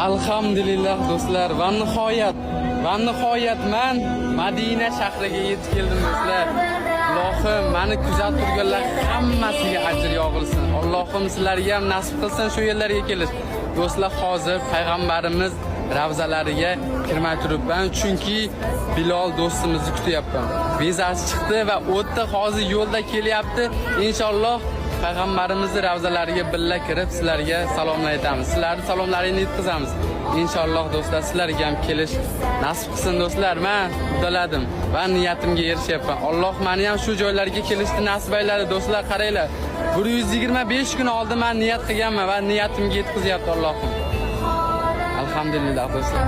Alhamdulillah do'stlar, va nihoyat men Madina shahriga yetib keldim do'stlar. Allohim meni kuzatib turganlar hammasiga ajr yog'ilsin. Allohim sizlarga ham nasib qilsin shu yerlarga kelish. Do'stlar, hozir payg'ambarimiz ravzalariga kirmay turibman, chunki Bilol do'stimizni kutyapman. Vizasi chiqdi va o'tdi, hozir yo'lda kelyapti. Inshaalloh payg'ambarimizni ravzalariga birga kirib sizlarga salomlar aytamiz. Sizlarning salomlaringizni yetkazamiz. Inshaalloh do'stlar, sizlarga ham kelish nasib qilsin do'stlar. Men uddaladim va niyatimga erishyapman. Alloh meni ham shu joylarga kelishni nasib ayladi do'stlar. Qaranglar, 125 kun oldin men niyat qilganman va niyatimga yetkazyapti Allohim. Alhamdulillah do'stlar.